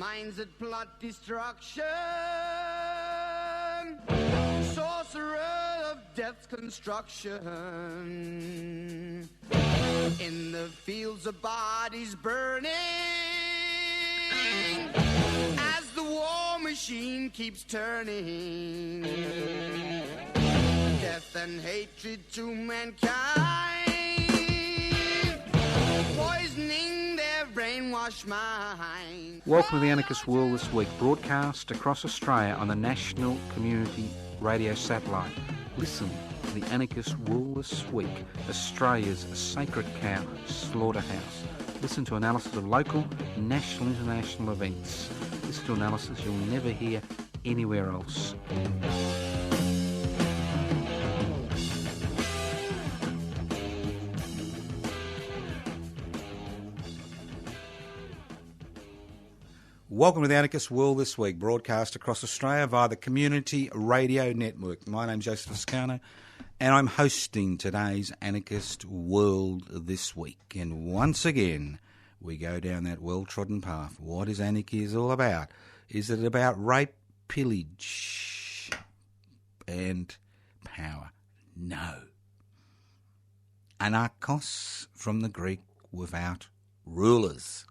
minds that plot destruction, sorcerer of death's construction, in the fields of bodies burning, as the war machine keeps turning, death and hatred to mankind, poisoning their brainwashed mind. Welcome to the Anarchist World This Week, broadcast across Australia on the National Community Radio Satellite. Listen to the Anarchist World This Week, Australia's sacred cow slaughterhouse. Listen to analysis of local, national, international events. Listen to analysis you'll never hear anywhere else. Welcome to the Anarchist World This Week, broadcast across Australia via the Community Radio Network. My name's Joseph Toscano, and I'm hosting today's Anarchist World This Week. And once again, we go down that well-trodden path. What is anarchy all about? Is it about rape, pillage, and power? No. Anarchos, from the Greek, without rulers.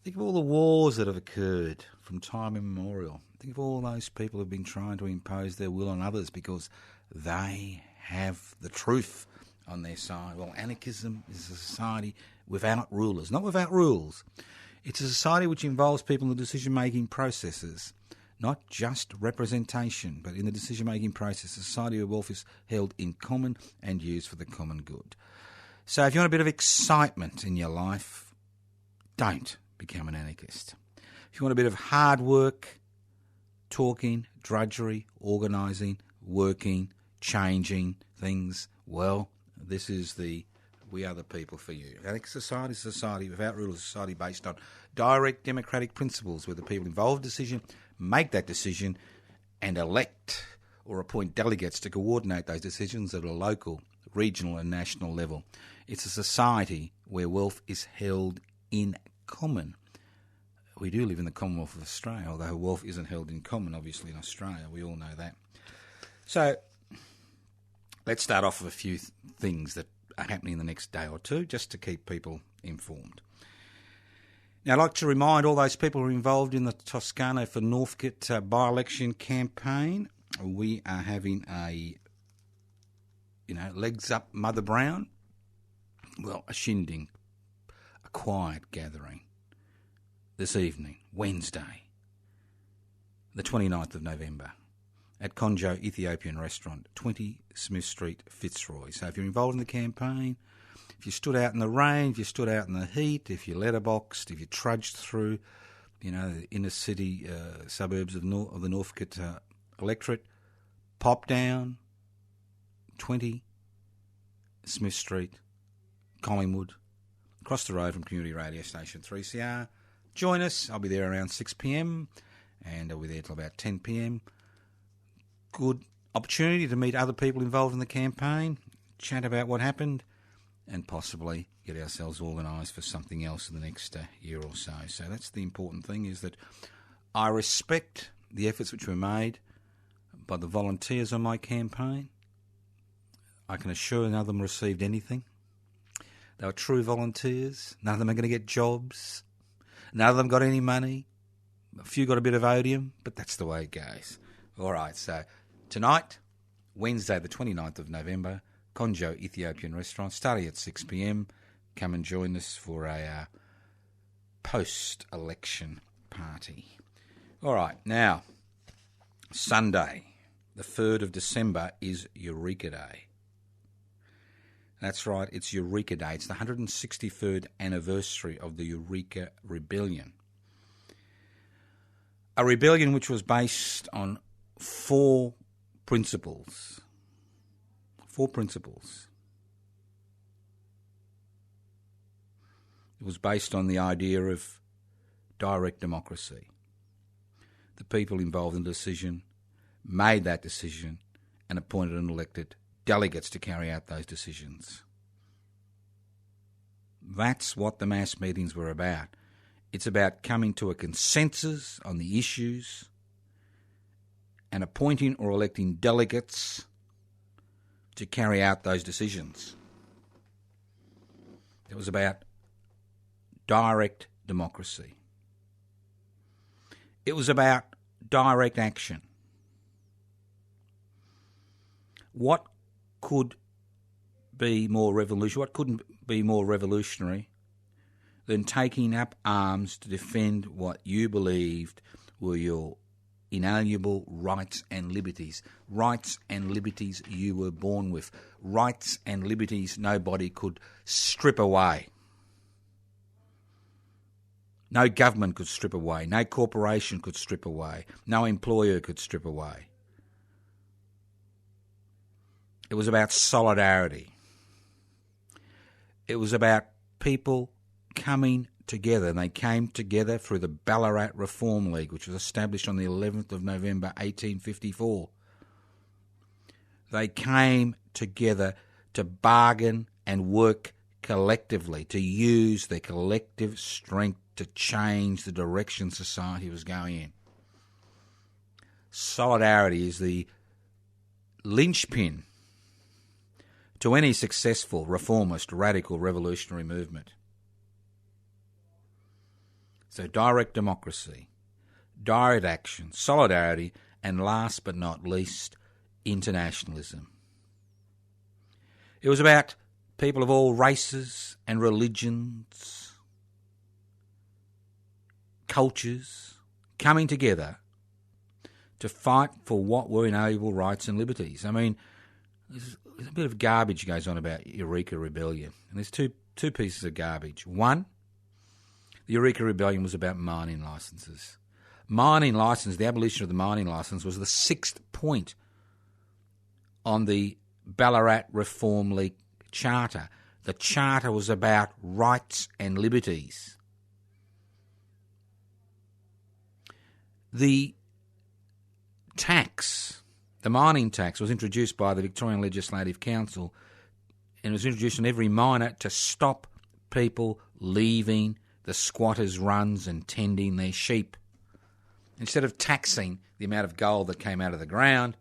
Think of all the wars that have occurred from time immemorial. Think of all those people who have been trying to impose their will on others because they have the truth on their side. Well, anarchism is a society without rulers, not without rules. It's a society which involves people in the decision-making processes, not just representation, but in the decision-making process, a society where wealth is held in common and used for the common good. So if you want a bit of excitement in your life, don't become an anarchist. If you want a bit of hard work, talking, drudgery, organising, working, changing things, well, this is we are the people for you. Anarchist society is a society without rulers, a society based on direct democratic principles where the people involved in decision make that decision and elect or appoint delegates to coordinate those decisions at a local, regional and national level. It's a society where wealth is held in common. We do live in the Commonwealth of Australia, although wealth isn't held in common, obviously, in Australia. We all know that. So let's start off with a few things that are happening in the next day or two, just to keep people informed. Now, I'd like to remind all those people who are involved in the Toscano for Northcote by-election campaign, we are having a, legs up Mother Brown, well, a shindig, a quiet gathering this evening, Wednesday, the 29th of November, at Conjo Ethiopian Restaurant, 20 Smith Street, Fitzroy. So if you're involved in the campaign, if you stood out in the rain, if you stood out in the heat, if you letterboxed, if you trudged through, the inner city suburbs of the Northcote electorate, pop down, 20 Smith Street, Collingwood, across the road from Community Radio Station 3CR. Join us. I'll be there around 6 p.m. and I'll be there till about 10 p.m. Good opportunity to meet other people involved in the campaign, chat about what happened, and possibly get ourselves organised for something else in the next year or so. So that's the important thing, is that I respect the efforts which were made by the volunteers on my campaign. I can assure none of them received anything. They were true volunteers. None of them are going to get jobs. None of them got any money. A few got a bit of odium, but that's the way it goes. All right, so tonight, Wednesday the 29th of November, Conjo Ethiopian Restaurant, starting at 6 p.m. Come and join us for a post-election party. All right, now, Sunday, the 3rd of December, is Eureka Day. That's right, it's Eureka Day. It's the 163rd anniversary of the Eureka Rebellion. A rebellion which was based on four principles. Four principles. It was based on the idea of direct democracy. The people involved in the decision made that decision and appointed and elected delegates to carry out those decisions. That's what the mass meetings were about. It's about coming to a consensus on the issues and appointing or electing delegates to carry out those decisions. It was about direct democracy. It was about direct action. What could be more revolutionary? What couldn't be more revolutionary than taking up arms to defend what you believed were your inalienable rights and liberties you were born with, rights and liberties nobody could strip away. No government could strip away, no corporation could strip away, no employer could strip away. It was about solidarity. It was about people coming together, and they came together through the Ballarat Reform League, which was established on the 11th of November 1854. They came together to bargain and work collectively, to use their collective strength to change the direction society was going in. Solidarity is the linchpin to any successful reformist, radical, revolutionary movement. So direct democracy, direct action, solidarity, and last but not least, internationalism. It was about people of all races and religions, cultures, coming together to fight for what were inalienable rights and liberties. I mean, there's a bit of garbage goes on about Eureka Rebellion, and there's two pieces of garbage. One, the Eureka Rebellion was about mining licences. Mining licence, the abolition of the mining licence, was the sixth point on the Ballarat Reform League Charter. The Charter was about rights and liberties. The tax, the mining tax, was introduced by the Victorian Legislative Council, and was introduced on every miner to stop people leaving the squatters' runs and tending their sheep. Instead of taxing the amount of gold that came out of the ground,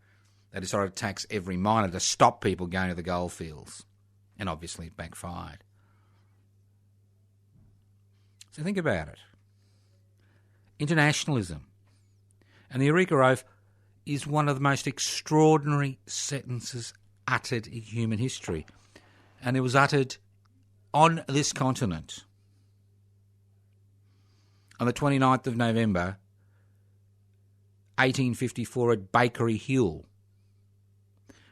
they decided to tax every miner to stop people going to the gold fields. And obviously it backfired. So think about it. Internationalism. And the Eureka Oath is one of the most extraordinary sentences uttered in human history. And it was uttered on this continent on the 29th of November 1854 at Bakery Hill,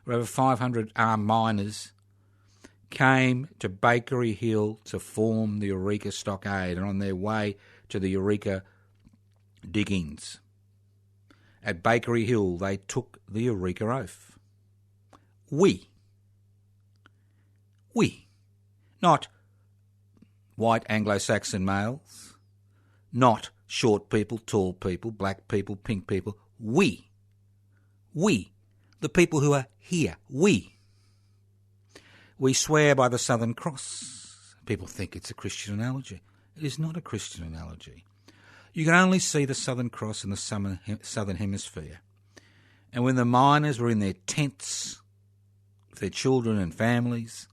where over 500 armed miners came to Bakery Hill to form the Eureka Stockade, and on their way to the Eureka diggings. At Bakery Hill, they took the Eureka Oath. We, not white Anglo-Saxon males, not short people, tall people, black people, pink people. We, the people who are here, we swear by the Southern Cross. People think it's a Christian analogy. It is not a Christian analogy. You can only see the Southern Cross in the Southern Hemisphere. And when the miners were in their tents with their children and families,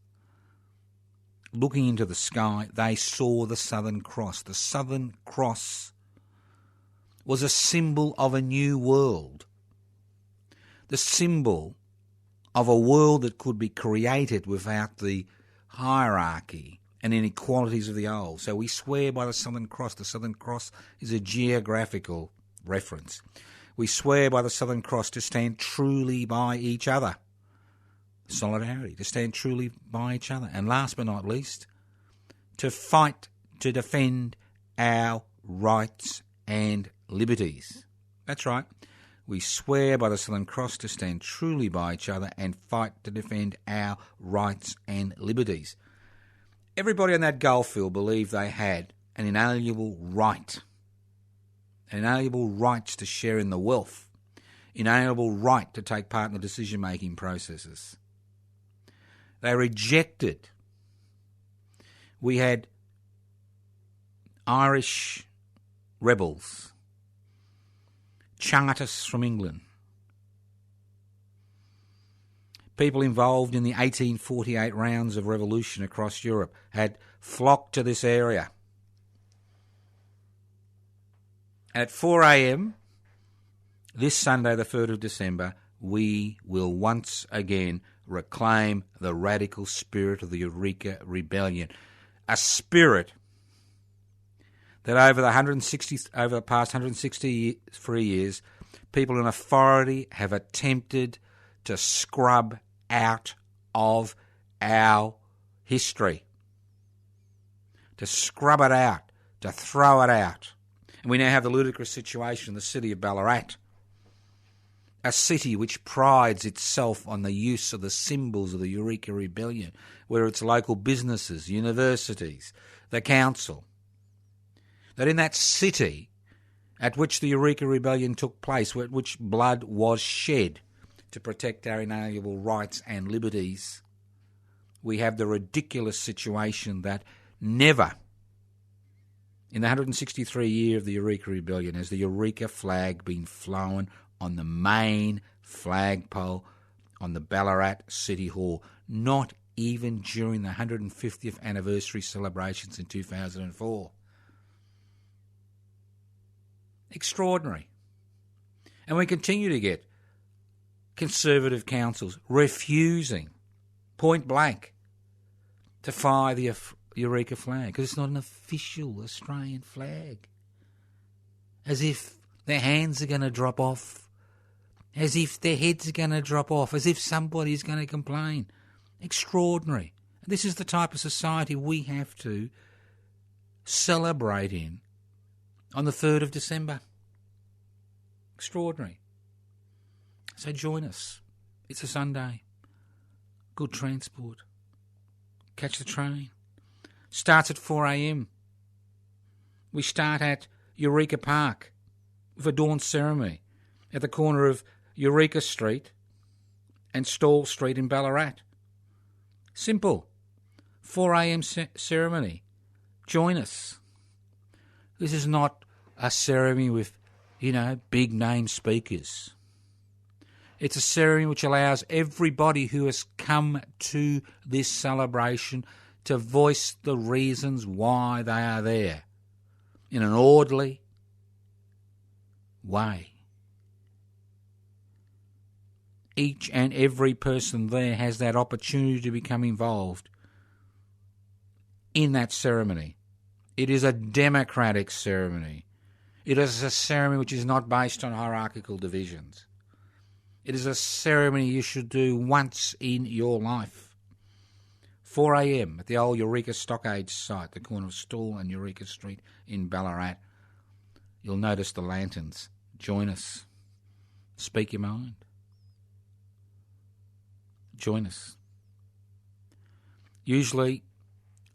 looking into the sky, they saw the Southern Cross. The Southern Cross was a symbol of a new world. The symbol of a world that could be created without the hierarchy and inequalities of the old. So we swear by the Southern Cross. The Southern Cross is a geographical reference. We swear by the Southern Cross to stand truly by each other. Solidarity, to stand truly by each other. And last but not least, to fight to defend our rights and liberties. That's right. We swear by the Southern Cross to stand truly by each other and fight to defend our rights and liberties. Everybody on that goldfield believed they had an inalienable right, inalienable rights to share in the wealth, inalienable right to take part in the decision-making processes. They rejected. We had Irish rebels, Chartists from England, people involved in the 1848 rounds of revolution across Europe had flocked to this area. At 4 a.m, this Sunday, the 3rd of December, we will once again reclaim the radical spirit of the Eureka Rebellion, a spirit that over the past 163 years, people in authority have attempted to scrub out of our history, to scrub it out, to throw it out. And we now have the ludicrous situation in the city of Ballarat, a city which prides itself on the use of the symbols of the Eureka Rebellion, whether it's local businesses, universities, the council, that in that city at which the Eureka Rebellion took place, at which blood was shed to protect our inalienable rights and liberties, we have the ridiculous situation that never, in the 163 year of the Eureka Rebellion, has the Eureka flag been flown on the main flagpole on the Ballarat City Hall, not even during the 150th anniversary celebrations in 2004. Extraordinary. And we continue to get Conservative councils refusing, point blank, to fire the Eureka flag because it's not an official Australian flag. As if their hands are going to drop off, as if their heads are going to drop off, as if somebody's going to complain. Extraordinary. This is the type of society we have to celebrate in on the 3rd of December. Extraordinary. So join us. It's a Sunday. Good transport. Catch the train. Starts at 4 a.m. We start at Eureka Park with a dawn ceremony at the corner of Eureka Street and Stall Street in Ballarat. Simple. 4 a.m. ceremony. Join us. This is not a ceremony with, big name speakers. It's a ceremony which allows everybody who has come to this celebration to voice the reasons why they are there in an orderly way. Each and every person there has that opportunity to become involved in that ceremony. It is a democratic ceremony. It is a ceremony which is not based on hierarchical divisions. It is a ceremony you should do once in your life. 4 a.m. at the old Eureka Stockade site, the corner of Stall and Eureka Street in Ballarat. You'll notice the lanterns. Join us. Speak your mind. Join us. Usually,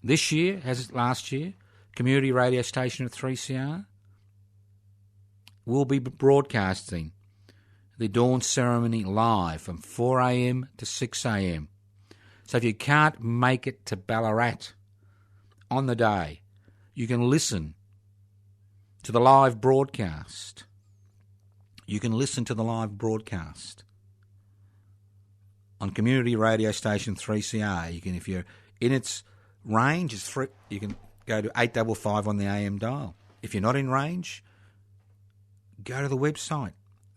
this year, as last year, community radio station of 3CR will be broadcasting the dawn ceremony live from 4 a.m. to 6 a.m. So if you can't make it to Ballarat on the day, you can listen to the live broadcast. You can listen to the live broadcast on community radio station 3CR. You can, if you're in its range, it's free. You can go to 855 on the AM dial. If you're not in range, go to the website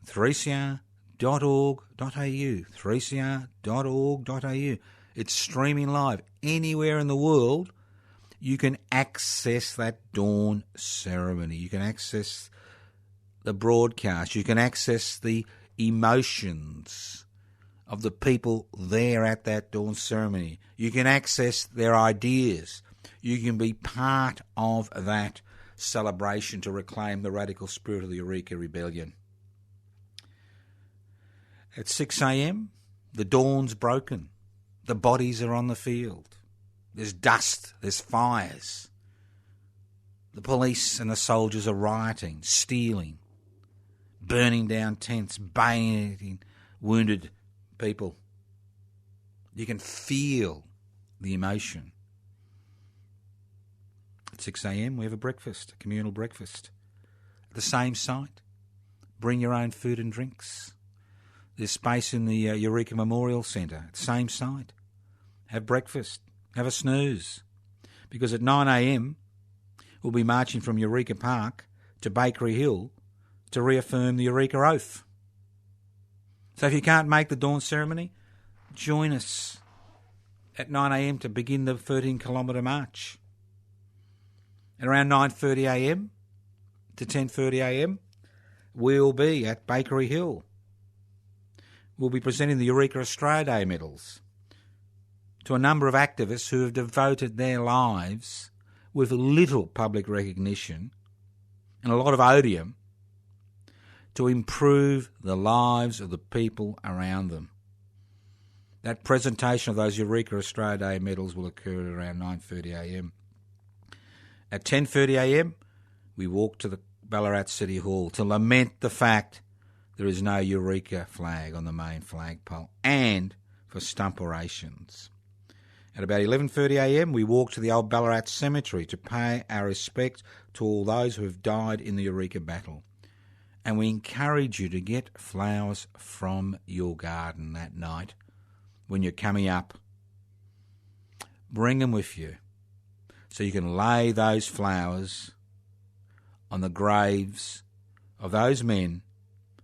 3cr.org.au. 3cr.org.au. It's streaming live. Anywhere in the world, you can access that dawn ceremony. You can access the broadcast. You can access the emotions of the people there at that dawn ceremony. You can access their ideas. You can be part of that celebration to reclaim the radical spirit of the Eureka Rebellion. At 6 a.m, the dawn's broken. The bodies are on the field. There's dust, there's fires. The police and the soldiers are rioting, stealing, burning down tents, bayoneting wounded people. You can feel the emotion. At 6 a.m, we have a breakfast, a communal breakfast. the same site. Bring your own food and drinks. There's space in the Eureka Memorial Centre, same site. Have breakfast. Have a snooze. Because at 9 a.m, we'll be marching from Eureka Park to Bakery Hill to reaffirm the Eureka Oath. So if you can't make the dawn ceremony, join us at 9 a.m. to begin the 13-kilometre march. At around 9:30 a.m. to 10:30 a.m, we'll be at Bakery Hill. We'll be presenting the Eureka Australia Day medals to a number of activists who have devoted their lives with little public recognition and a lot of odium to improve the lives of the people around them. That presentation of those Eureka Australia Day medals will occur at around 9:30 a.m. At 10:30 a.m, we walk to the Ballarat City Hall to lament the fact there is no Eureka flag on the main flagpole and for stump orations. At about 11:30 a.m, we walk to the old Ballarat Cemetery to pay our respect to all those who have died in the Eureka battle. And we encourage you to get flowers from your garden that night when you're coming up. Bring them with you so you can lay those flowers on the graves of those men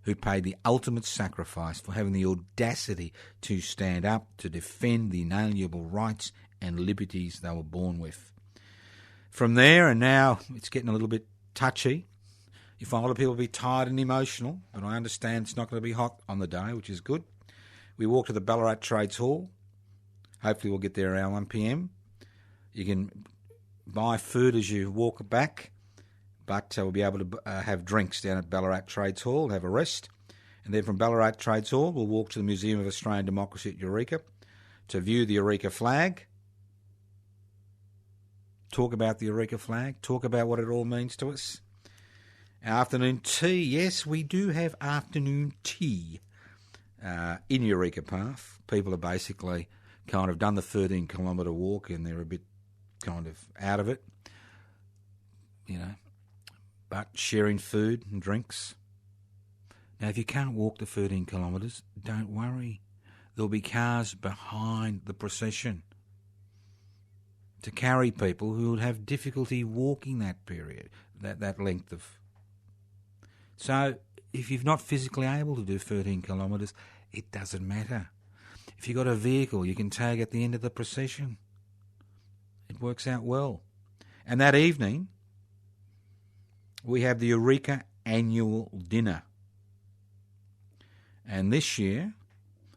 who paid the ultimate sacrifice for having the audacity to stand up to defend the inalienable rights and liberties they were born with. From there, and now it's getting a little bit touchy, you find a lot of people be tired and emotional, but I understand it's not going to be hot on the day, which is good. We walk to the Ballarat Trades Hall. Hopefully we'll get there around 1 p.m. You can buy food as you walk back, but we'll be able to have drinks down at Ballarat Trades Hall, have a rest. And then from Ballarat Trades Hall, we'll walk to the Museum of Australian Democracy at Eureka to view the Eureka flag, talk about the Eureka flag, talk about what it all means to us. Afternoon tea, yes, we do have afternoon tea in Eureka Park. People are basically kind of done the 13-kilometre walk and they're a bit kind of out of it, but sharing food and drinks. Now, if you can't walk the 13 kilometres, don't worry. There'll be cars behind the procession to carry people who would have difficulty walking that period, that length of. So if you're not physically able to do 13 kilometres, it doesn't matter. If you've got a vehicle, you can tag at the end of the procession. It works out well. And that evening, we have the Eureka Annual Dinner. And this year,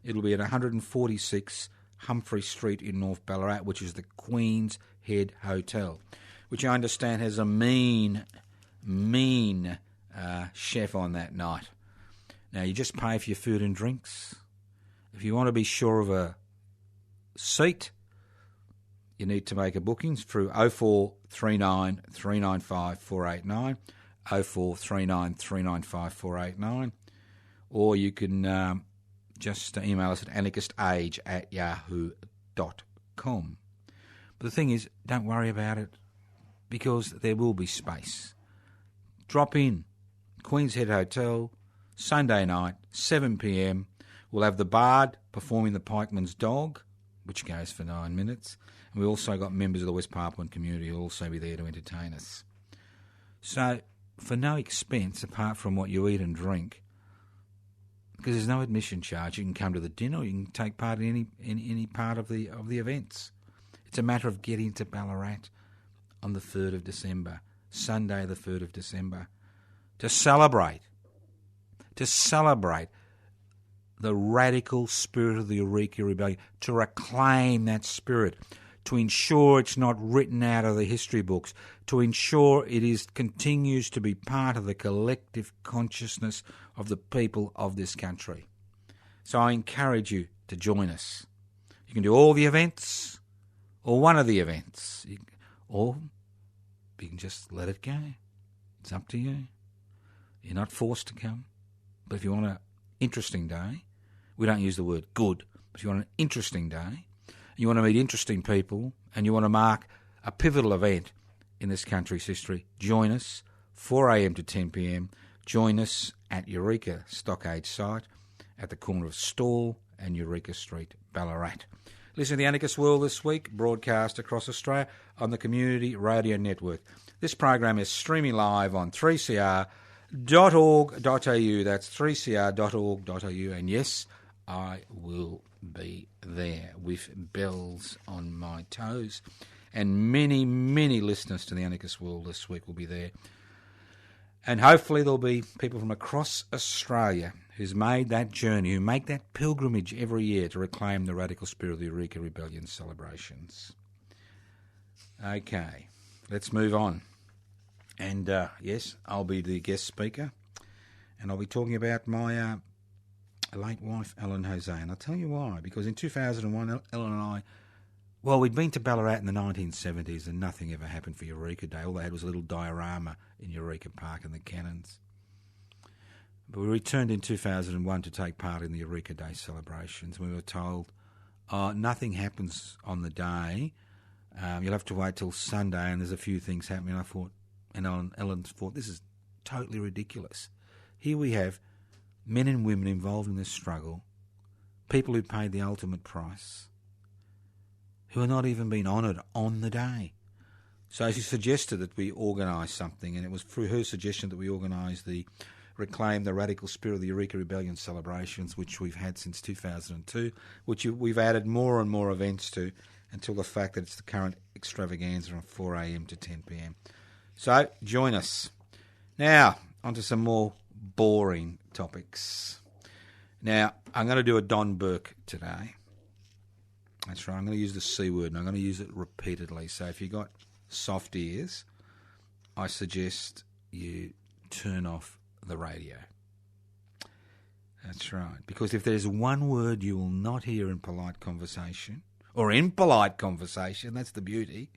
it'll be at 146 Humphrey Street in North Ballarat, which is the Queen's Head Hotel, which I understand has a mean chef on that night. Now, you just pay for your food and drinks. If you want to be sure of a seat, you need to make a booking through 0439 395 489, 0439 395 489, or you can just email us at anarchistage@yahoo.com. But the thing is, don't worry about it, because there will be space. Drop in, Queen's Head Hotel, Sunday night, 7 p.m. We'll have the Bard performing the Pikeman's Dog, which goes for 9 minutes. And we also got members of the West Papuan community who will also be there to entertain us. So, for no expense apart from what you eat and drink, because there's no admission charge, you can come to the dinner, or you can take part in any part of the events. It's a matter of getting to Ballarat on the 3rd of December, Sunday the 3rd of December, to celebrate the radical spirit of the Eureka Rebellion, to reclaim that spirit, to ensure it's not written out of the history books, to ensure it continues to be part of the collective consciousness of the people of this country. So I encourage you to join us. You can do all the events, or one of the events, or you can just let it go. It's up to you. You're not forced to come. But if you want an interesting day, we don't use the word good, but if you want an interesting day, you want to meet interesting people, and you want to mark a pivotal event in this country's history, join us 4 a.m. to 10 p.m. Join us at Eureka Stockade site at the corner of Stawell and Eureka Street, Ballarat. Listen to the Anarchist World This Week, broadcast across Australia on the Community Radio Network. This program is streaming live on 3cr.org.au. That's 3cr.org.au. And yes, I will be there with bells on my toes. And many, many listeners to the Anarchist World This Week will be there. And hopefully there'll be people from across Australia who's made that journey, who make that pilgrimage every year to reclaim the radical spirit of the Eureka Rebellion celebrations. Okay, let's move on. And yes, I'll be the guest speaker, and I'll be talking about my late wife, Ellen Jose. And I'll tell you why. Because in 2001, Ellen and I, well, we'd been to Ballarat in the 1970s and nothing ever happened for Eureka Day. All they had was a little diorama in Eureka Park and the cannons. But we returned in 2001 to take part in the Eureka Day celebrations. We were told, nothing happens on the day. You'll have to wait till Sunday and there's a few things happening. I thought, and Ellen thought, this is totally ridiculous. Here we have men and women involved in this struggle, people who paid the ultimate price, who are not even being honoured on the day. So she suggested that we organise something, and it was through her suggestion that we organised the Reclaim the Radical Spirit of the Eureka Rebellion celebrations, which we've had since 2002, which we've added more and more events to until the fact that it's the current extravaganza from 4 a.m. to 10 p.m. So join us. Now, onto some more boring topics. Now, I'm going to do a Don Burke today. That's right, I'm going to use the C word, and I'm going to use it repeatedly. So if you've got soft ears, I suggest you turn off the radio. That's right, because if there's one word you will not hear in polite conversation, or in polite conversation, that's the beauty.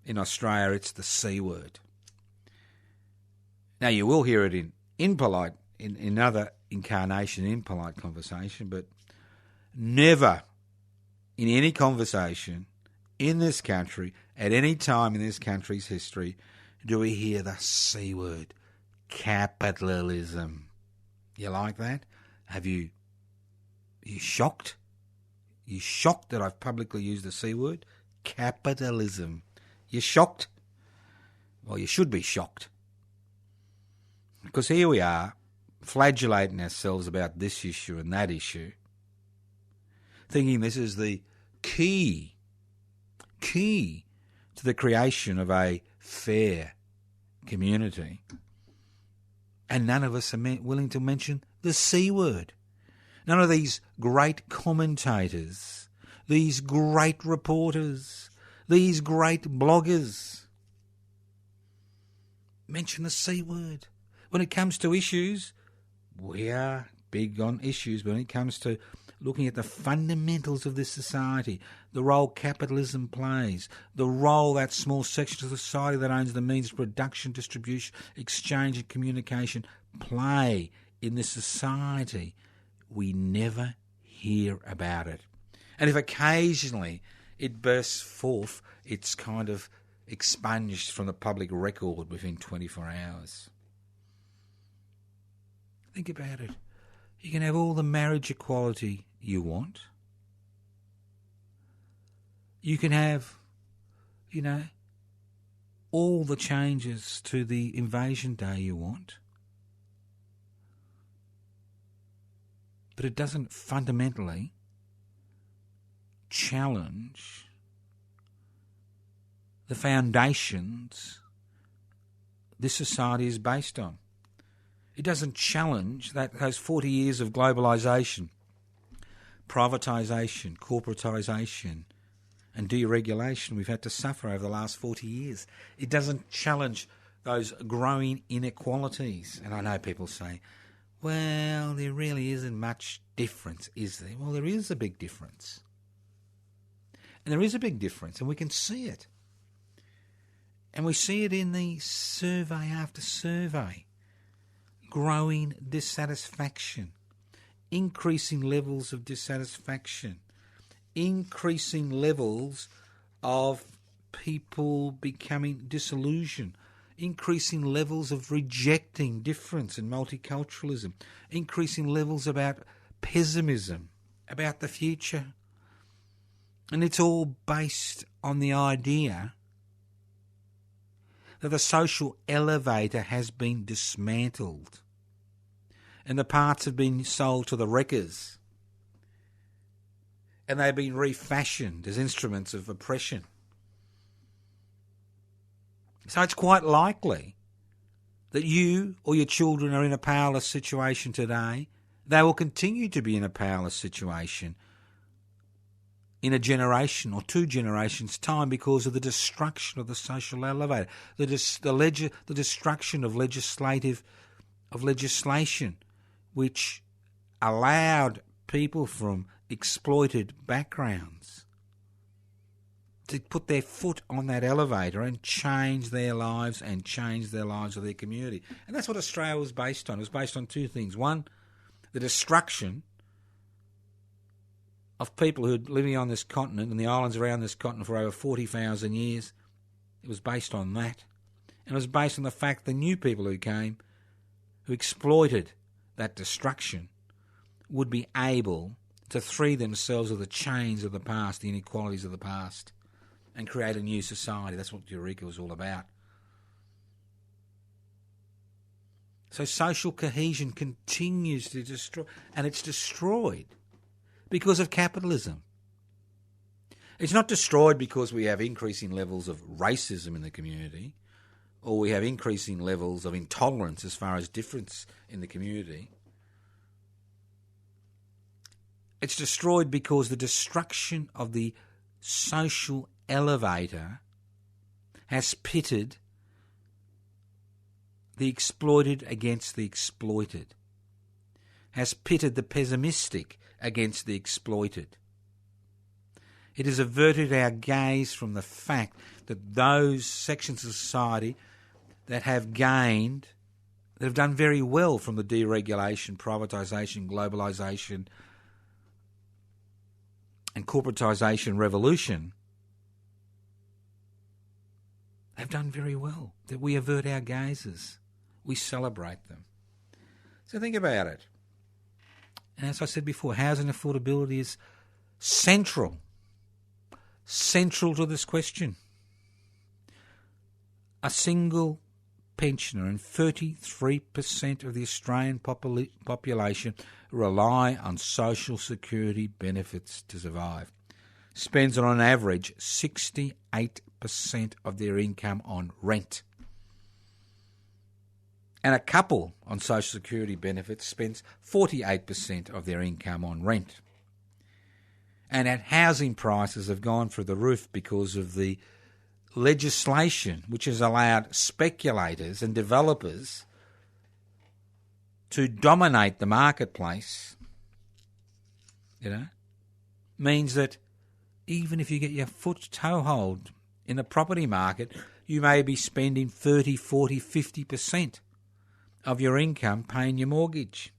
In Australia, it's the C word. Now, you will hear it in polite, in other incarnation, in polite conversation, but never in any conversation in this country, at any time in this country's history, do we hear the C word, capitalism. You like that? You shocked? You shocked that I've publicly used the C word? Capitalism. You shocked? Well, you should be shocked. Because here we are, flagellating ourselves about this issue and that issue, thinking this is the key to the creation of a fair community. And none of us are willing to mention the C word. None of these great commentators, these great reporters, these great bloggers mention the C word. When it comes to issues, we are big on issues. But when it comes to looking at the fundamentals of this society, the role capitalism plays, the role that small section of society that owns the means of production, distribution, exchange and communication play in this society, we never hear about it. And if occasionally it bursts forth, it's kind of expunged from the public record within 24 hours. Think about it. You can have all the marriage equality you want. You can have, all the changes to the invasion day you want. But it doesn't fundamentally challenge the foundations this society is based on. It doesn't challenge those 40 years of globalisation, privatisation, corporatisation and deregulation we've had to suffer over the last 40 years. It doesn't challenge those growing inequalities. And I know people say, well, there really isn't much difference, is there? Well, there is a big difference. And there is a big difference, and we can see it. And we see it in the survey after survey. Growing dissatisfaction, increasing levels of dissatisfaction, increasing levels of people becoming disillusioned, increasing levels of rejecting difference and multiculturalism, increasing levels about pessimism, about the future. And it's all based on the idea that the social elevator has been dismantled and the parts have been sold to the wreckers and they've been refashioned as instruments of oppression. So it's quite likely that you or your children are in a powerless situation today. They will continue to be in a powerless situation in a generation or 2 generations' time because of the destruction of the social elevator, the destruction of legislation, which allowed people from exploited backgrounds to put their foot on that elevator and change their lives and change their lives of their community. And that's what Australia was based on. It was based on 2 things. One, the destruction of people who had living on this continent and the islands around this continent for over 40,000 years. It was based on that. And it was based on the fact the new people who came, who exploited that destruction, would be able to free themselves of the chains of the past, the inequalities of the past, and create a new society. That's what Eureka was all about. So social cohesion continues to destroy, and it's destroyed because of capitalism. It's not destroyed because we have increasing levels of racism in the community or we have increasing levels of intolerance as far as difference in the community. It's destroyed because the destruction of the social elevator has pitted the exploited against the exploited, has pitted the pessimistic against the exploited. It has averted our gaze from the fact that those sections of society that have gained, that have done very well from the deregulation, privatisation, globalisation and corporatisation revolution, have done very well, that we avert our gazes. We celebrate them. So think about it. And as I said before, housing affordability is central to this question. A single pensioner and 33% of the Australian population rely on social security benefits to survive. Spends on average 68% of their income on rent. And a couple on social security benefits spends 48% of their income on rent. And housing prices have gone through the roof because of the legislation which has allowed speculators and developers to dominate the marketplace, means that even if you get your toehold in the property market, you may be spending 30, 40, 50% of your income paying your mortgage.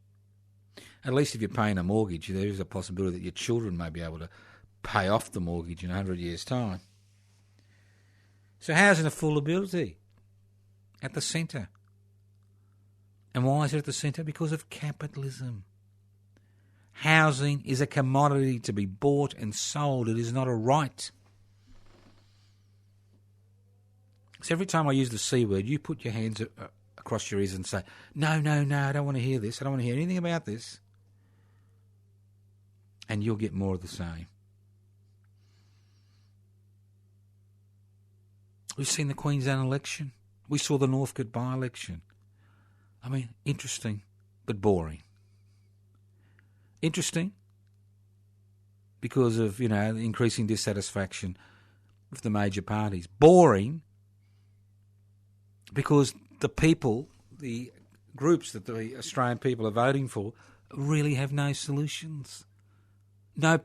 At least if you're paying a mortgage, there is a possibility that your children may be able to pay off the mortgage in 100 years' time. So housing affordability at the centre. And why is it at the centre? Because of capitalism. Housing is a commodity to be bought and sold. It is not a right. So every time I use the C word, you put your hands across your ears and say, no, I don't want to hear this. I don't want to hear anything about this. And you'll get more of the same. We've seen the Queensland election. We saw the Northcote by-election. I mean, interesting, but boring. Interesting because of, increasing dissatisfaction with the major parties. Boring because the people, the groups that the Australian people are voting for, really have no solutions. No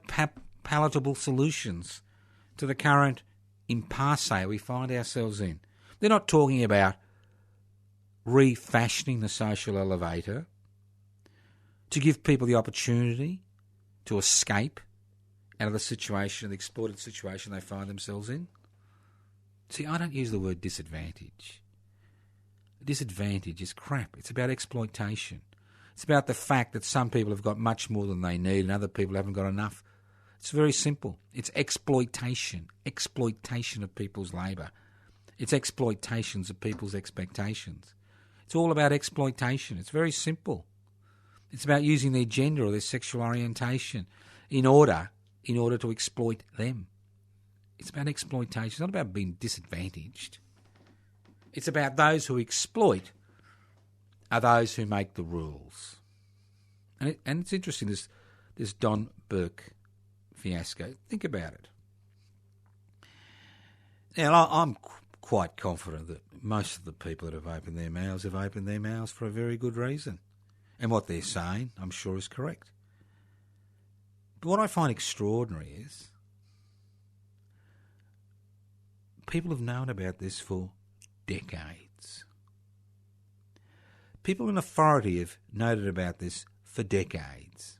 palatable solutions to the current impasse we find ourselves in. They're not talking about refashioning the social elevator to give people the opportunity to escape out of the situation, the exploited situation they find themselves in. See, I don't use the word disadvantage. Disadvantage is crap. It's about exploitation. It's about the fact that some people have got much more than they need and other people haven't got enough. It's very simple. It's exploitation. Exploitation of people's labour. It's exploitations of people's expectations. It's all about exploitation. It's very simple. It's about using their gender or their sexual orientation in order to exploit them. It's about exploitation. It's not about being disadvantaged. It's about those who exploit are those who make the rules. And it's interesting, this Don Burke fiasco. Think about it. Now, I'm quite confident that most of the people that have opened their mouths for a very good reason. And what they're saying, I'm sure, is correct. But what I find extraordinary is people have known about this for decades. People in authority have noted about this for decades.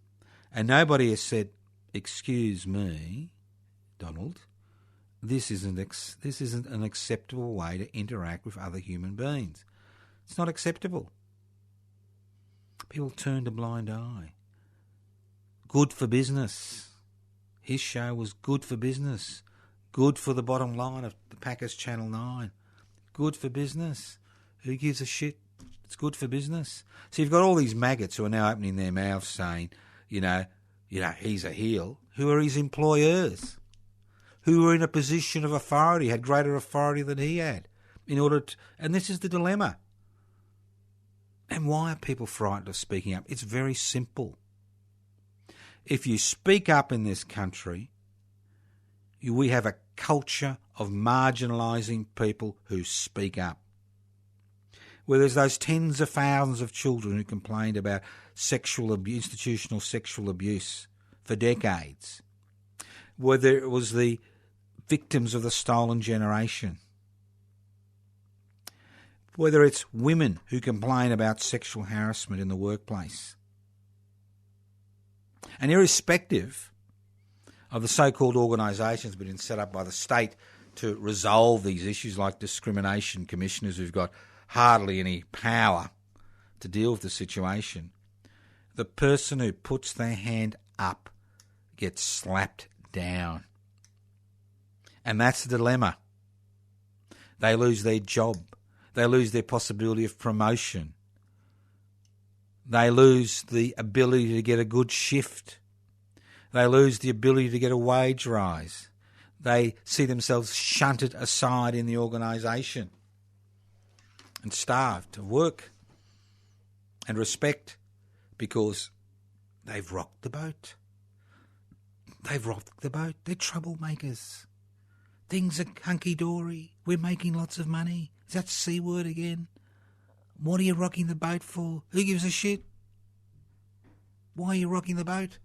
And nobody has said, excuse me, Donald, this isn't an acceptable way to interact with other human beings. It's not acceptable. People turned a blind eye. Good for business. His show was good for business. Good for the bottom line of the Packers Channel 9. Good for business. Who gives a shit? It's good for business. So you've got all these maggots who are now opening their mouths saying, you know, he's a heel. Who are his employers? Who were in a position of authority, had greater authority than he had. And this is the dilemma. And why are people frightened of speaking up? It's very simple. If you speak up in this country, we have a culture of marginalising people who speak up. Where there's those tens of thousands of children who complained about institutional sexual abuse for decades. Whether it was the victims of the stolen generation. Whether it's women who complain about sexual harassment in the workplace. And irrespective of the so-called organisations that have been set up by the state to resolve these issues, like discrimination commissioners who've got hardly any power to deal with the situation, the person who puts their hand up gets slapped down. And that's the dilemma. They lose their job. They lose their possibility of promotion. They lose the ability to get a good shift. They lose the ability to get a wage rise. They see themselves shunted aside in the organisation and starved of work and respect because they've rocked the boat. They've rocked the boat. They're troublemakers. Things are hunky-dory. We're making lots of money. Is that C word again? What are you rocking the boat for? Who gives a shit? Why are you rocking the boat?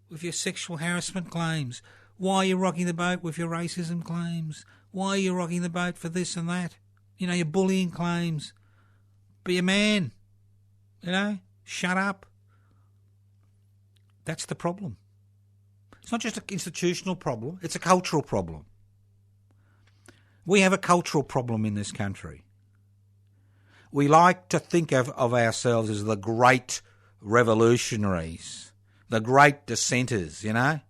With your sexual harassment claims. Why are you rocking the boat with your racism claims? Why are you rocking the boat for this and that? Your bullying claims. Be a man. Shut up. That's the problem. It's not just an institutional problem, it's a cultural problem. We have a cultural problem in this country. We like to think of ourselves as the great revolutionaries, the great dissenters, the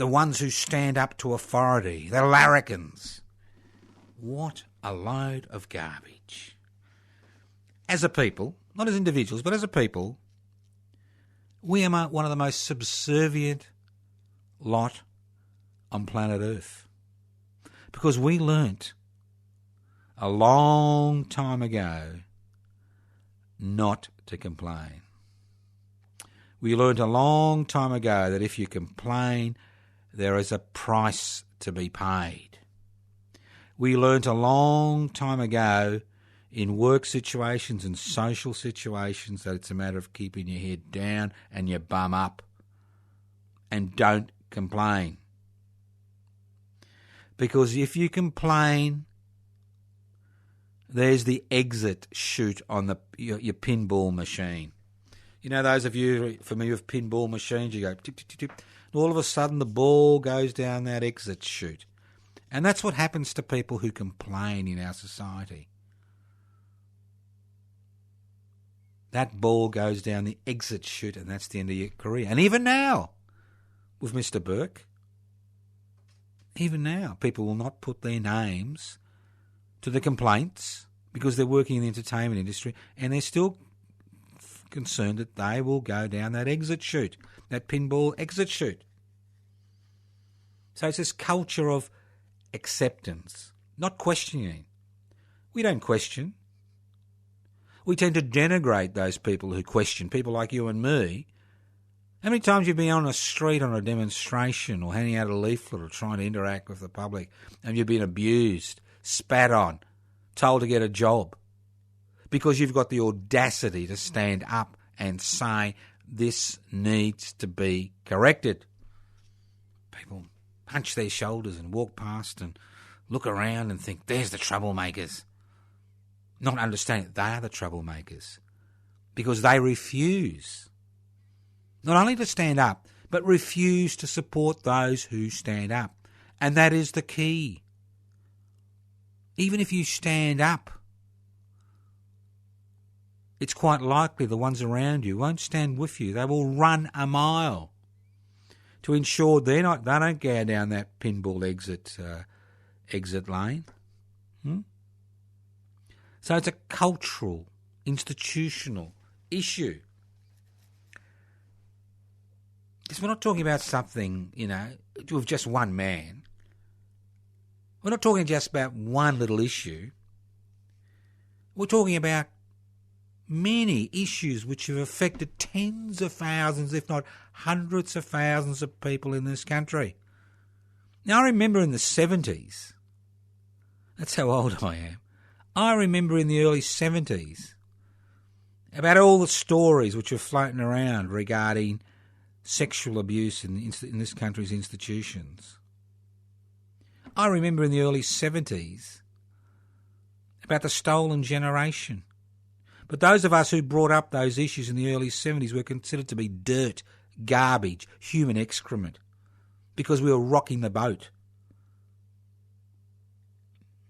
ones who stand up to authority, the larrikins. What a load of garbage. As a people, not as individuals, but as a people, we are one of the most subservient lot on planet Earth. Because we learnt a long time ago not to complain. We learnt a long time ago that if you complain, there is a price to be paid. We learnt a long time ago in work situations and social situations that it's a matter of keeping your head down and your bum up and don't complain. Because if you complain, there's the exit chute on your pinball machine. Those of you who are familiar with pinball machines, you go tip, tip, tip, tip, and all of a sudden the ball goes down that exit chute. And that's what happens to people who complain in our society. That ball goes down the exit chute and that's the end of your career. And even now, with Mr. Burke, even now, people will not put their names to the complaints because they're working in the entertainment industry and they're still concerned that they will go down that exit chute, that pinball exit chute. So it's this culture of acceptance, not questioning. We don't question. We tend to denigrate those people who question, people like you and me. How many times you've been on a street on a demonstration or handing out a leaflet or trying to interact with the public and you've been abused, spat on, told to get a job because you've got the audacity to stand up and say this needs to be corrected. People punch their shoulders and walk past and look around and think, there's the troublemakers. Not understanding they are the troublemakers because they refuse not only to stand up, but refuse to support those who stand up. And that is the key. Even if you stand up, it's quite likely the ones around you won't stand with you. They will run a mile to ensure they don't go down that pinball exit lane. So it's a cultural, institutional issue. Because we're not talking about something, with just one man. We're not talking just about one little issue. We're talking about many issues which have affected tens of thousands, if not hundreds of thousands of people in this country. Now, I remember in the 70s, that's how old I am, I remember in the early 70s about all the stories which were floating around regarding sexual abuse in this country's institutions. I remember in the early 70s about the stolen generation. But those of us who brought up those issues in the early 70s were considered to be dirt, garbage, human excrement, because we were rocking the boat.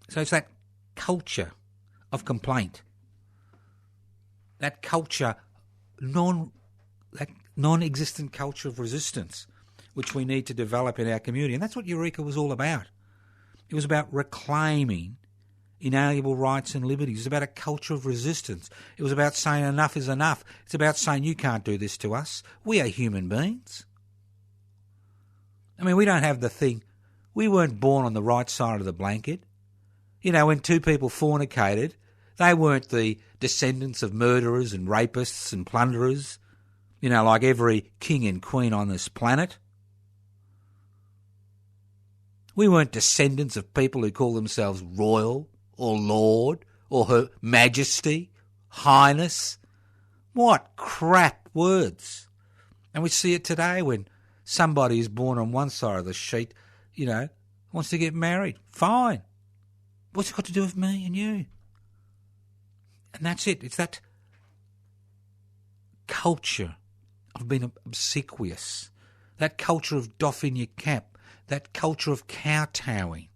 So it's that culture of complaint, that culture, that non-existent culture of resistance, which we need to develop in our community. And that's what Eureka was all about. It was about reclaiming inalienable rights and liberties. It was about a culture of resistance. It was about saying enough is enough. It's about saying you can't do this to us. We are human beings. I mean, we don't have the thing. We weren't born on the right side of the blanket. When two people fornicated, they weren't the descendants of murderers and rapists and plunderers, like every king and queen on this planet. We weren't descendants of people who call themselves royal or lord or her majesty, highness. What crap words. And we see it today when somebody is born on one side of the sheet, wants to get married. Fine. What's it got to do with me and you? And that's it. It's that culture of being obsequious, that culture of doffing your cap, that culture of kowtowing.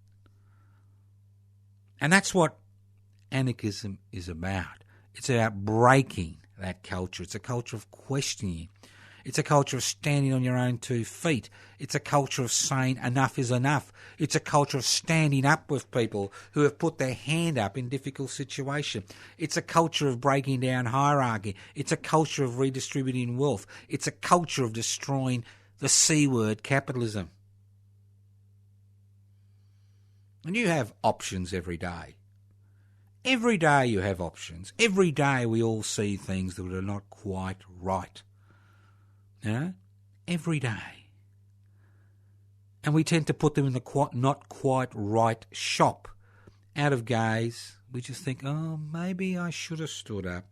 And that's what anarchism is about. It's about breaking that culture. It's a culture of questioning. It's a culture of standing on your own 2 feet. It's a culture of saying enough is enough. It's a culture of standing up with people who have put their hand up in difficult situations. It's a culture of breaking down hierarchy. It's a culture of redistributing wealth. It's a culture of destroying the C word, capitalism. And you have options every day. Every day you have options. Every day we all see things that are not quite right. Every day. And we tend to put them in the not quite right shop. Out of gaze, we just think, maybe I should have stood up.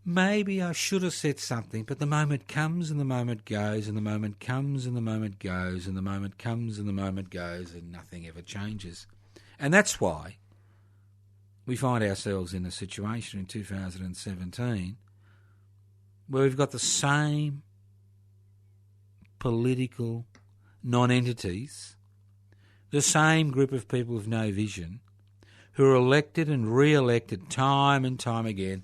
Maybe I should have said something, but the moment comes and the moment goes and the moment comes and the moment goes and the moment comes and the moment goes and nothing ever changes. And that's why we find ourselves in a situation in 2017 where we've got the same political non-entities the same group of people with no vision who are elected and re-elected time and time again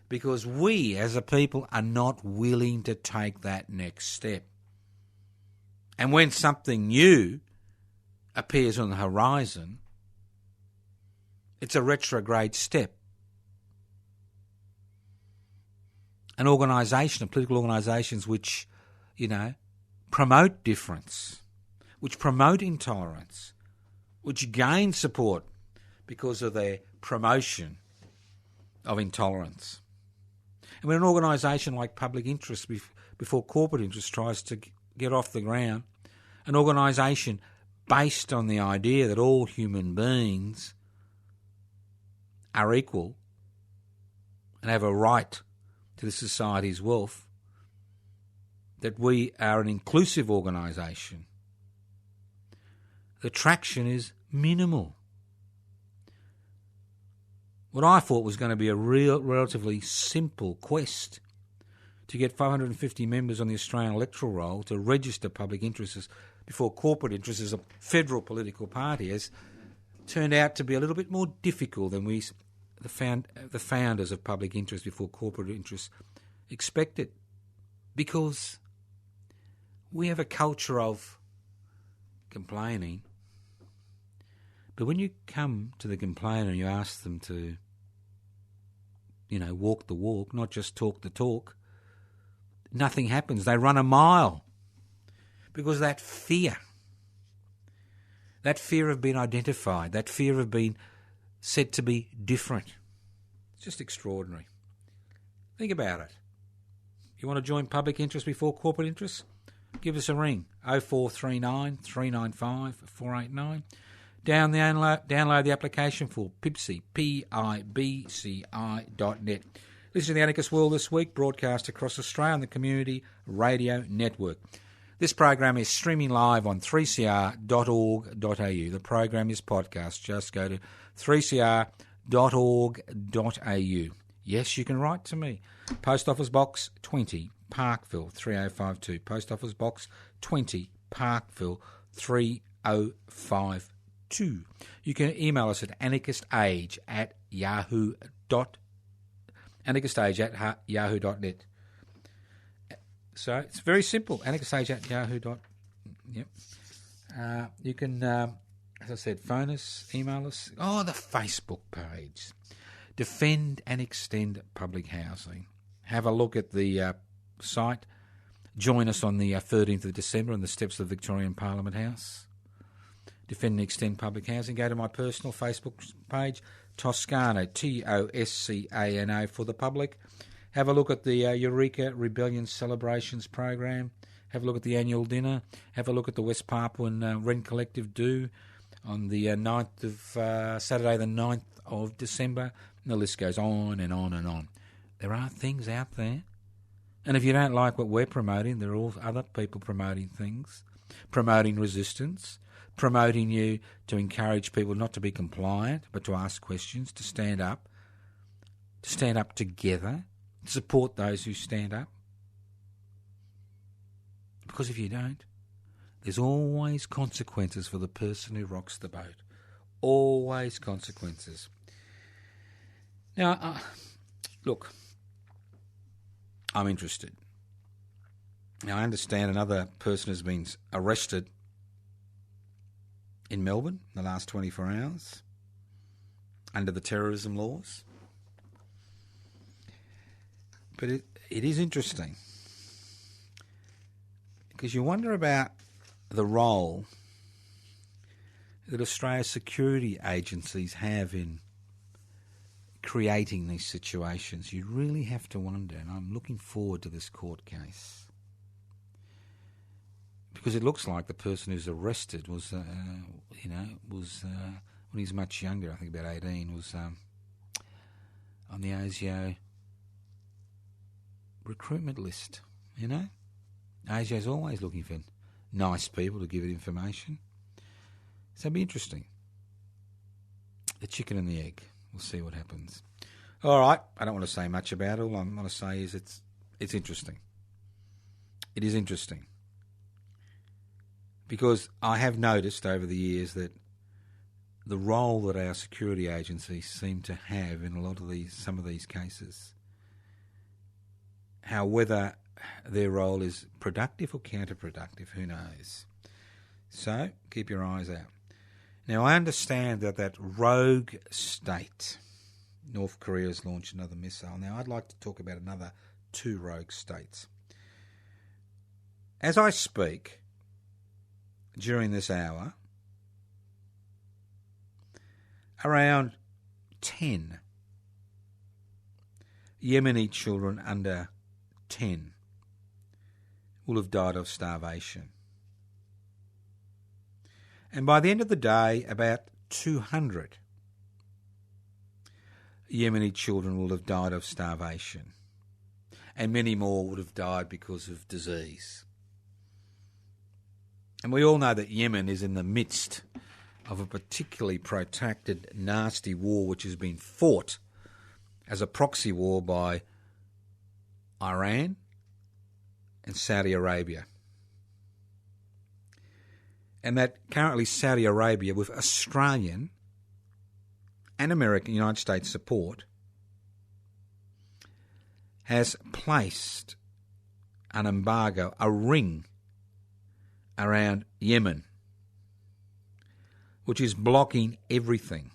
because we as a people are not willing to take that next step. And when something new appears on the horizon, it's a retrograde step. An organisation, political organisations which, promote difference, which promote intolerance, which gain support because of their promotion of intolerance. And when an organisation like public interest before corporate interest tries to get off the ground, an organisation based on the idea that all human beings are equal and have a right to the society's wealth, that we are an inclusive organisation, the traction is minimal. What I thought was going to be a relatively simple quest to get 550 members on the Australian electoral roll to register public interests before corporate interests as a federal political party has turned out to be a little bit more difficult than the founders of public interest before corporate interests expected, because we have a culture of complaining. But when you come to the complainer and you ask them to, walk the walk, not just talk the talk, nothing happens. They run a mile because that fear of being identified, that fear of being said to be different, it's just extraordinary. Think about it. You want to join public interest before corporate interest? Give us a ring, 0439 395 489. Download the application for PIBCI, PIBCI.net. Listen to the Anarchist World This Week, broadcast across Australia on the Community Radio Network. This program is streaming live on 3cr.org.au. The program is podcast. Just go to 3cr.org.au. Yes, you can write to me. Post Office Box 20, Parkville 3052. Post Office Box 20, Parkville 3052. You can email us at anarchistage@yahoo.net. So it's very simple, anarchistage@yahoo.net. Yep. You can, as I said, phone us, email us. Oh, the Facebook page. Defend and Extend Public Housing. Have a look at the site. Join us on the 13th of December on the steps of the Victorian Parliament House. Defend and Extend Public Housing. Go to my personal Facebook page, Toscano, Toscano for the public. Have a look at the Eureka Rebellion Celebrations program. Have a look at the annual dinner. Have a look at the West Papuan Rent Collective do on the Saturday the 9th of December. And the list goes on and on and on. There are things out there. And if you don't like what we're promoting, there are all other people promoting things, promoting resistance, promoting you to encourage people not to be compliant, but to ask questions, to stand up together, to support those who stand up. Because if you don't, there's always consequences for the person who rocks the boat. Always consequences. Now, look, I'm interested. Now, I understand another person has been arrested in Melbourne in the last 24 hours under the terrorism laws. But it is interesting because you wonder about the role that Australia's security agencies have in creating these situations. You really have to wonder, and I'm looking forward to this court case because it looks like the person who's arrested was when he was much younger, I think about 18, was on the ASIO recruitment list. ASIO's always looking for nice people to give it information. So it'll be interesting. The chicken and the egg. We'll see what happens. All right, I don't want to say much about it. All I'm going to say is it's interesting. It is interesting. Because I have noticed over the years that the role that our security agencies seem to have in some of these cases, how whether their role is productive or counterproductive, who knows? So keep your eyes out. Now, I understand that rogue state, North Korea, has launched another missile. Now, I'd like to talk about another 2 rogue states. As I speak, during this hour, around 10 Yemeni children under 10 will have died of starvation. And by the end of the day, about 200 Yemeni children will have died of starvation. And many more would have died because of disease. And we all know that Yemen is in the midst of a particularly protracted, nasty war which has been fought as a proxy war by Iran and Saudi Arabia. And that currently Saudi Arabia, with Australian and American, United States support, has placed an embargo, a ring around Yemen, which is blocking everything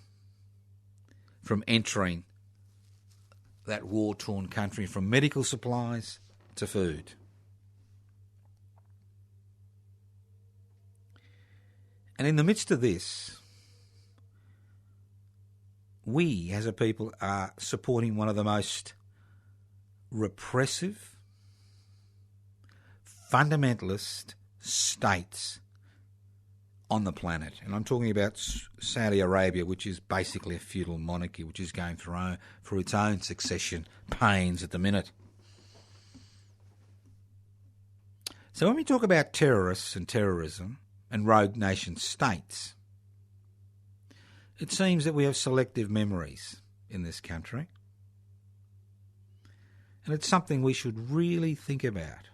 from entering that war-torn country, from medical supplies to food. And in the midst of this, we as a people are supporting one of the most repressive, fundamentalist states on the planet. And I'm talking about Saudi Arabia, which is basically a feudal monarchy, which is going through its own succession pains at the minute. So when we talk about terrorists and terrorism and rogue nation states, it seems that we have selective memories in this country. And it's something we should really think about.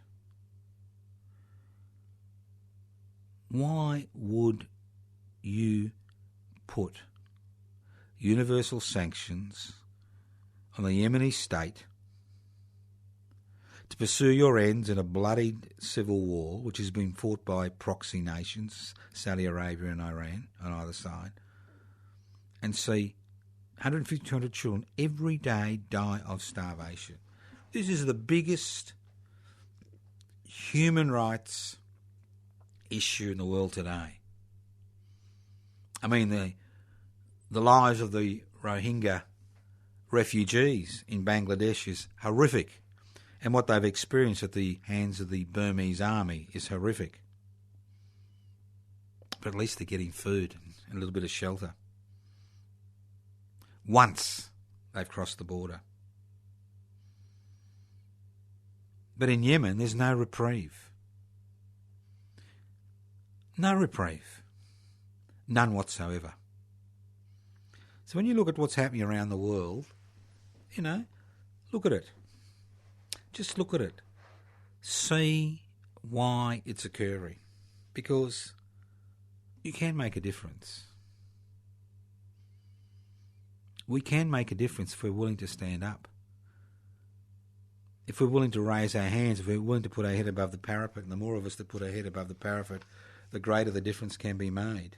Why would you put universal sanctions on the Yemeni state to pursue your ends in a bloodied civil war, which has been fought by proxy nations, Saudi Arabia and Iran, on either side, and see 150, 200 children every day die of starvation? This is the biggest human rights issue in the world today. I mean, the lives of the Rohingya refugees in Bangladesh is horrific, and what they've experienced at the hands of the Burmese army is horrific. But at least they're getting food and a little bit of shelter. Once they've crossed the border. But in Yemen, there's no reprieve. No reprieve. None whatsoever. So when you look at what's happening around the world, look at it. Just look at it. See why it's occurring. Because you can make a difference. We can make a difference if we're willing to stand up. If we're willing to raise our hands, if we're willing to put our head above the parapet, and the more of us that put our head above the parapet, the greater the difference can be made.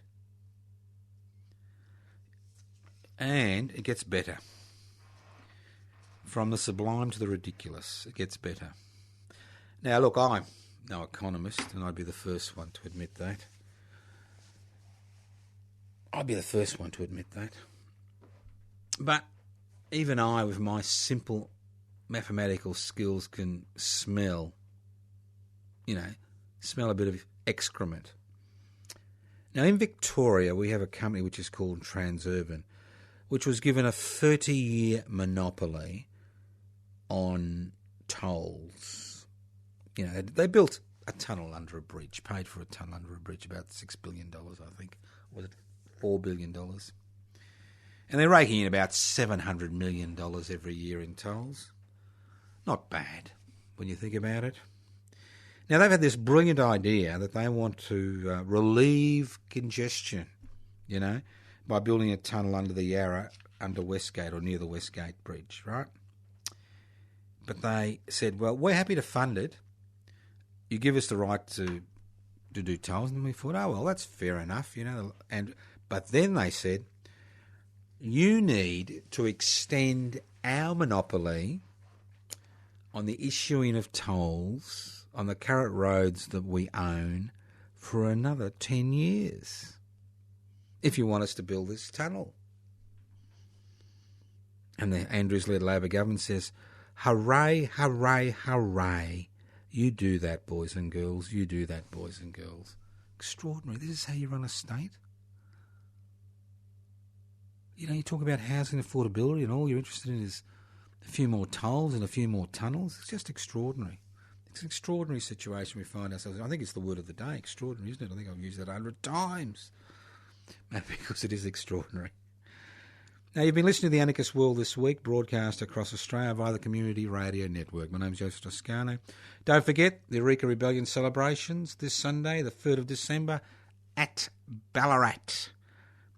And it gets better. From the sublime to the ridiculous, it gets better. Now, look, I'm no economist, and I'd be the first one to admit that. But even I, with my simple mathematical skills, can smell a bit of excrement. Now, in Victoria, we have a company which is called Transurban, which was given a 30-year monopoly on tolls. They built a tunnel under a bridge, paid for a tunnel under a bridge, about $6 billion, I think. Was it $4 billion? And they're raking in about $700 million every year in tolls. Not bad when you think about it. Now, they've had this brilliant idea that they want to relieve congestion, by building a tunnel under the Yarra, under Westgate or near the Westgate Bridge, right? But they said, well, we're happy to fund it. You give us the right to do tolls. And we thought, oh, well, that's fair enough, But then they said, you need to extend our monopoly on the issuing of tolls on the current roads that we own for another 10 years if you want us to build this tunnel. And the Andrews-led Labor government says, hooray, hooray, hooray. You do that, boys and girls. You do that, boys and girls. Extraordinary. This is how you run a state. You talk about housing affordability and all you're interested in is a few more tolls and a few more tunnels. It's just extraordinary. It's an extraordinary situation we find ourselves in. I think it's the word of the day, extraordinary, isn't it? I think I've used that 100 times. Maybe because it is extraordinary. Now, you've been listening to the Anarchist World This Week, broadcast across Australia via the Community Radio Network. My name's Joseph Toscano. Don't forget the Eureka Rebellion celebrations this Sunday, the 3rd of December, at Ballarat.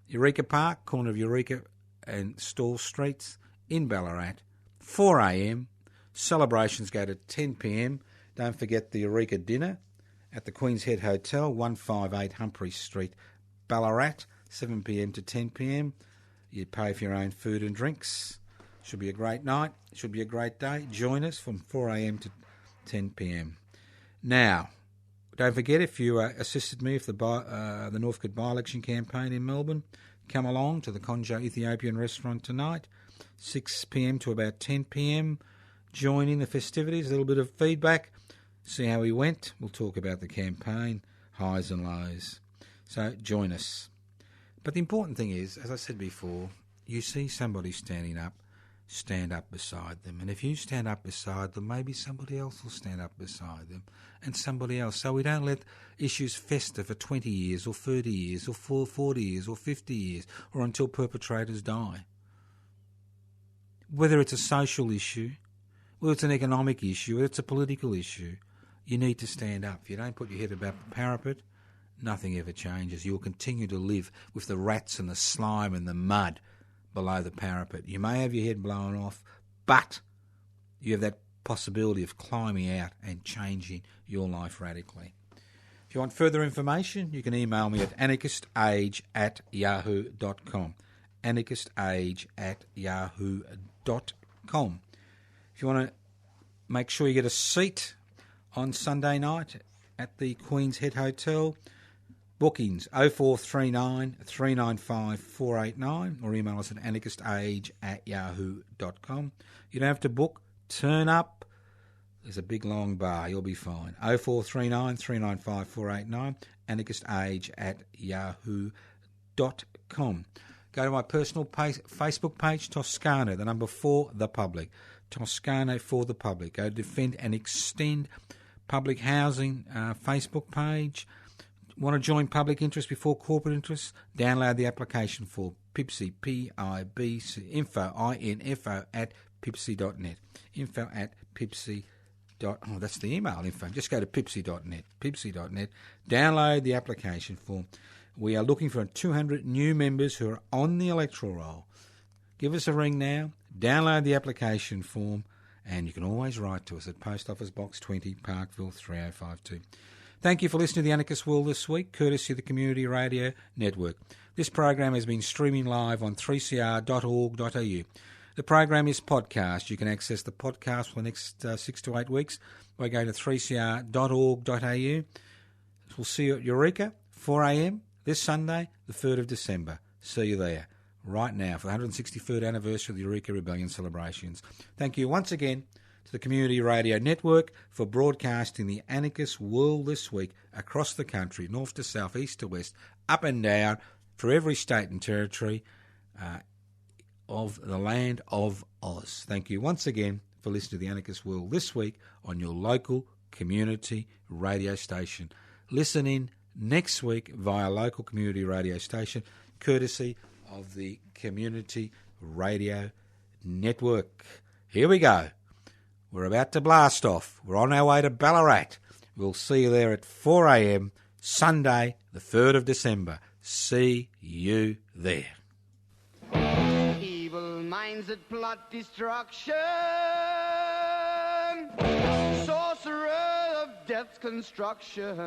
Eureka Park, corner of Eureka and Stall Streets in Ballarat, 4 a.m. Celebrations go to 10 p.m. Don't forget the Eureka dinner at the Queen's Head Hotel, 158 Humphrey Street, Ballarat, 7 p.m. to 10 p.m. You pay for your own food and drinks. Should be a great night. Should be a great day. Join us from 4 a.m. to 10 p.m. Now, don't forget, if you assisted me with the Northcote by-election campaign in Melbourne, come along to the Conjo Ethiopian restaurant tonight, 6 p.m. to about 10 p.m. Join in the festivities, a little bit of feedback, see how we went. We'll talk about the campaign, highs and lows. So join us. But the important thing is, as I said before, you see somebody standing up, stand up beside them. And if you stand up beside them, maybe somebody else will stand up beside them and somebody else. So we don't let issues fester for 20 years or 30 years or 40 years or 50 years or until perpetrators die. Whether it's a social issue, whether it's an economic issue, whether it's a political issue, you need to stand up. If you don't put your head above the parapet, nothing ever changes. You'll continue to live with the rats and the slime and the mud below the parapet. You may have your head blown off, but you have that possibility of climbing out and changing your life radically. If you want further information, you can email me at anarchistage@yahoo.com. anarchistage@yahoo.com. If you want to make sure you get a seat on Sunday night at the Queen's Head Hotel, bookings 0439 395 489 or email us at anarchistage@yahoo.com. You don't have to book. Turn up. There's a big long bar. You'll be fine. 0439 395 489 anarchistage@yahoo.com. Go to my personal Facebook page, Toscano, the number 4 the public. Toscano for the public. Go to Defend and Extend Public Housing Facebook page. Want to join public interest before corporate interests? Download the application form. PIBC, P-I-B-C, info at pipsy.net. Info at pipsy. Oh, that's the email info. Just go to pipsy.net. Pipsy.net. Download the application form. We are looking for 200 new members who are on the electoral roll. Give us a ring now. Download the application form, and you can always write to us at Post Office Box 20, Parkville 3052. Thank you for listening to the Anarchist World This Week, courtesy of the Community Radio Network. This program has been streaming live on 3cr.org.au. The program is podcast. You can access the podcast for the next 6 to 8 weeks by going to 3cr.org.au. We'll see you at Eureka, 4 a.m. this Sunday, the 3rd of December. See you there. Right now for the 163rd anniversary of the Eureka Rebellion celebrations. Thank you once again to the Community Radio Network for broadcasting the Anarchist World This Week across the country, north to south, east to west, up and down, for every state and territory of the land of Oz. Thank you once again for listening to the Anarchist World This Week on your local community radio station. Listen in next week via local community radio station, courtesy of the Community Radio Network. Here we go. We're about to blast off. We're on our way to Ballarat. We'll see you there at 4 a.m, Sunday, the 3rd of December. See you there. Evil minds that plot destruction, sorcerer of death's construction.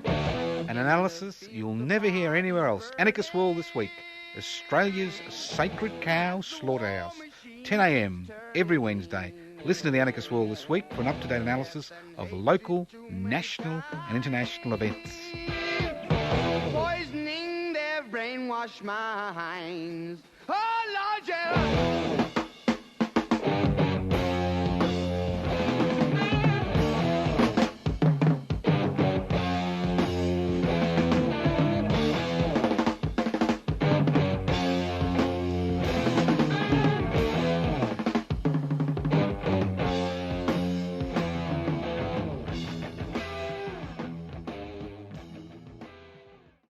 An analysis you'll never hear anywhere else. Anarchist World This Week, Australia's sacred cow slaughterhouse. 10 a.m. every Wednesday. Listen to the Anarchist World This Week for an up-to-date analysis of local, national and international events. Poisoning their brainwashed minds. Oh, Lord, yeah.